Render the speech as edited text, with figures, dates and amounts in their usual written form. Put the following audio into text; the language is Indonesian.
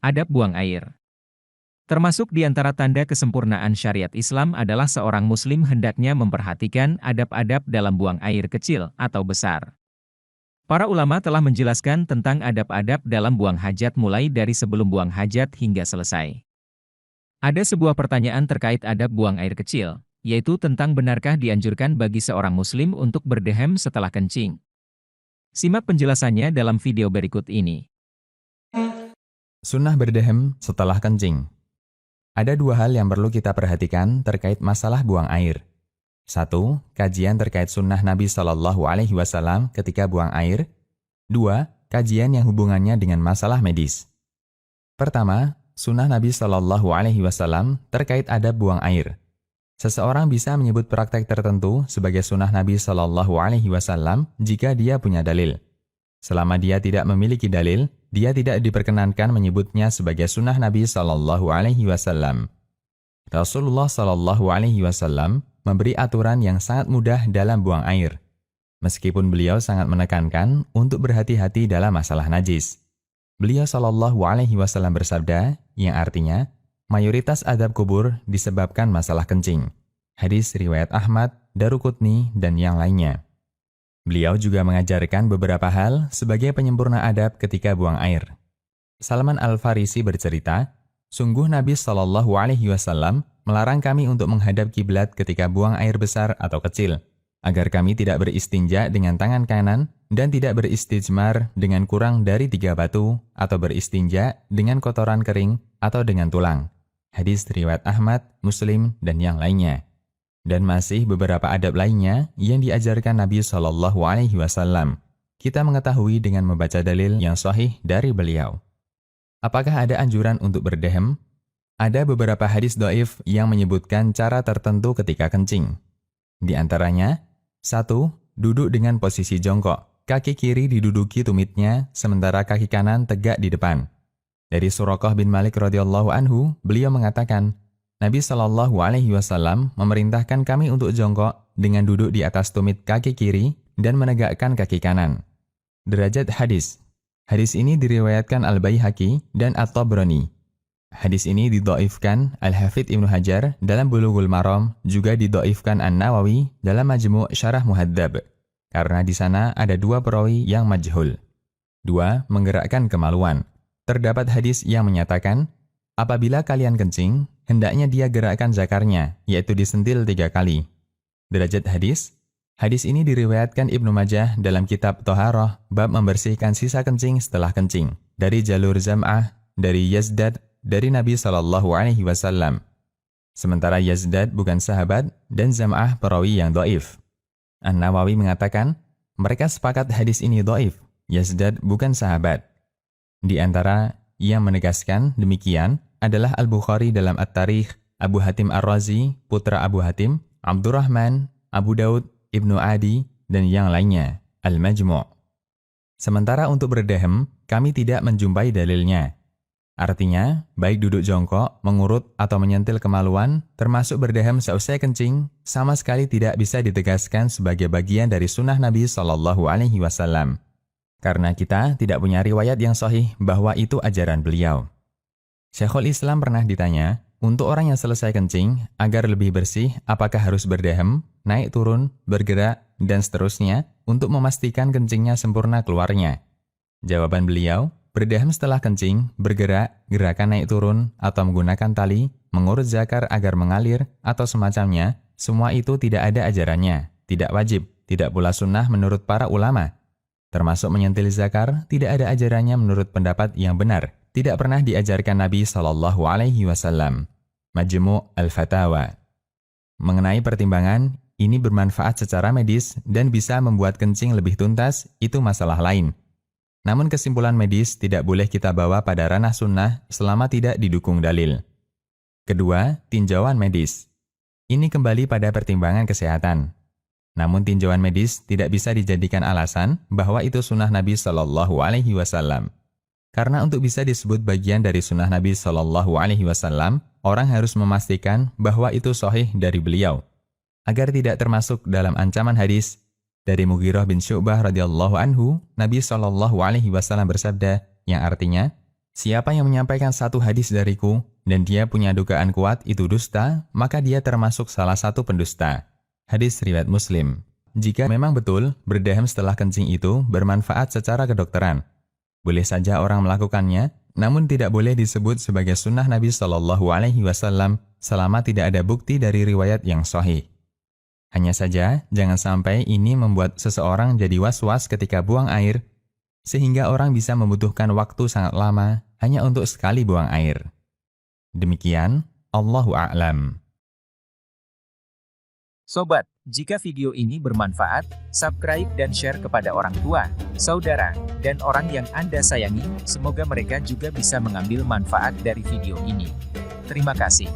Adab buang air. Termasuk di antara tanda kesempurnaan syariat Islam adalah seorang muslim hendaknya memperhatikan adab-adab dalam buang air kecil atau besar. Para ulama telah menjelaskan tentang adab-adab dalam buang hajat mulai dari sebelum buang hajat hingga selesai. Ada sebuah pertanyaan terkait adab buang air kecil, yaitu tentang benarkah dianjurkan bagi seorang muslim untuk berdehem setelah kencing. Simak penjelasannya dalam video berikut ini. Sunnah berdehem setelah kencing. Ada dua hal yang perlu kita perhatikan terkait masalah buang air. 1. Kajian terkait sunnah Nabi Shallallahu Alaihi Wasallam ketika buang air. 2. Kajian yang hubungannya dengan masalah medis. Pertama, sunnah Nabi Shallallahu Alaihi Wasallam terkait adab buang air. Seseorang bisa menyebut praktek tertentu sebagai sunnah Nabi Shallallahu Alaihi Wasallam jika dia punya dalil. Selama dia tidak memiliki dalil, dia tidak diperkenankan menyebutnya sebagai sunnah Nabi Shallallahu Alaihi Wasallam. Rasulullah Shallallahu Alaihi Wasallam memberi aturan yang sangat mudah dalam buang air. Meskipun beliau sangat menekankan untuk berhati-hati dalam masalah najis. Beliau Shallallahu Alaihi Wasallam bersabda, yang artinya, mayoritas adab kubur disebabkan masalah kencing. Hadis riwayat Ahmad, Daruqutni, dan yang lainnya. Beliau juga mengajarkan beberapa hal sebagai penyempurna adab ketika buang air. Salman Al-Farisi bercerita, sungguh Nabi Shallallahu Alaihi Wasallam melarang kami untuk menghadap kiblat ketika buang air besar atau kecil, agar kami tidak beristinja dengan tangan kanan dan tidak beristijmar dengan kurang dari 3 batu atau beristinja dengan kotoran kering atau dengan tulang. Hadis riwayat Ahmad, Muslim, dan yang lainnya. Dan masih beberapa adab lainnya yang diajarkan Nabi Shallallahu Alaihi Wasallam. Kita mengetahui dengan membaca dalil yang sahih dari beliau. Apakah ada anjuran untuk berdehem? Ada beberapa hadis dhaif yang menyebutkan cara tertentu ketika kencing. Di antaranya, 1. Duduk dengan posisi jongkok. Kaki kiri diduduki tumitnya, sementara kaki kanan tegak di depan. Dari Suraqah bin Malik radhiyallahu anhu, beliau mengatakan, Nabi Shallallahu Alaihi Wasallam memerintahkan kami untuk jongkok dengan duduk di atas tumit kaki kiri dan menegakkan kaki kanan. Derajat hadis. Hadis ini diriwayatkan Al-Baihaqi dan At-Tabrani. Hadis ini didhaifkan Al-Hafidz Ibnu Hajar dalam Bulughul Maram, juga didhaifkan An-Nawawi dalam Majmu' Syarah Muhadzab, karena di sana ada 2 perawi yang majhul. 2. Menggerakkan kemaluan. Terdapat hadis yang menyatakan, apabila kalian kencing, hendaknya dia gerakkan zakarnya, yaitu disentil 3 kali. Derajat hadis. Hadis ini diriwayatkan Ibnu Majah dalam kitab Thaharah, bab membersihkan sisa kencing setelah kencing, dari jalur Zam'ah, dari Yazdad, dari Nabi Shallallahu Alaihi Wasallam. Sementara Yazdad bukan sahabat dan Zam'ah perawi yang dhaif. An-Nawawi mengatakan, mereka sepakat hadis ini dhaif, Yazdad bukan sahabat. Di antara yang menegaskan demikian adalah Al-Bukhari dalam At-Tarikh, Abu Hatim Ar-Razi, putra Abu Hatim, Abdurrahman, Abu Daud, Ibnu Adi, dan yang lainnya, Al-Majmu'. Sementara untuk berdehem, kami tidak menjumpai dalilnya. Artinya, baik duduk jongkok, mengurut, atau menyentil kemaluan, termasuk berdehem seusai kencing, sama sekali tidak bisa ditegaskan sebagai bagian dari sunnah Nabi Shallallahu Alaihi Wasallam. Karena kita tidak punya riwayat yang sahih bahwa itu ajaran beliau. Syekhul Islam pernah ditanya, untuk orang yang selesai kencing, agar lebih bersih, apakah harus berdehem, naik turun, bergerak, dan seterusnya, untuk memastikan kencingnya sempurna keluarnya? Jawaban beliau, berdehem setelah kencing, bergerak, gerakan naik turun, atau menggunakan tali, mengurut zakar agar mengalir, atau semacamnya, semua itu tidak ada ajarannya, tidak wajib, tidak pula sunnah menurut para ulama. Termasuk menyentil zakar, tidak ada ajarannya menurut pendapat yang benar. Tidak pernah diajarkan Nabi Shallallahu Alaihi Wasallam. Majmu' Al-Fatawa. Mengenai pertimbangan, ini bermanfaat secara medis dan bisa membuat kencing lebih tuntas, itu masalah lain. Namun kesimpulan medis tidak boleh kita bawa pada ranah sunnah selama tidak didukung dalil. Kedua, tinjauan medis. Ini kembali pada pertimbangan kesehatan. Namun tinjauan medis tidak bisa dijadikan alasan bahwa itu sunnah Nabi Shallallahu Alaihi Wasallam. Karena untuk bisa disebut bagian dari sunnah Nabi Shallallahu Alaihi Wasallam, orang harus memastikan bahwa itu sahih dari beliau, agar tidak termasuk dalam ancaman hadis. Dari Mughirah bin Syu'bah radhiyallahu anhu, Nabi Shallallahu Alaihi Wasallam bersabda, yang artinya, Siapa yang menyampaikan satu hadis dariku, dan dia punya dugaan kuat itu dusta, maka dia termasuk salah satu pendusta. Hadis riwayat Muslim. Jika memang betul, berdaham setelah kencing itu bermanfaat secara kedokteran, boleh saja orang melakukannya, namun tidak boleh disebut sebagai sunnah Nabi Shallallahu Alaihi Wasallam selama tidak ada bukti dari riwayat yang sahih. Hanya saja, jangan sampai ini membuat seseorang jadi was-was ketika buang air, sehingga orang bisa membutuhkan waktu sangat lama hanya untuk sekali buang air. Demikian, Allahu a'lam. Sobat, jika video ini bermanfaat, subscribe dan share kepada orang tua, saudara, dan orang yang Anda sayangi, semoga mereka juga bisa mengambil manfaat dari video ini. Terima kasih.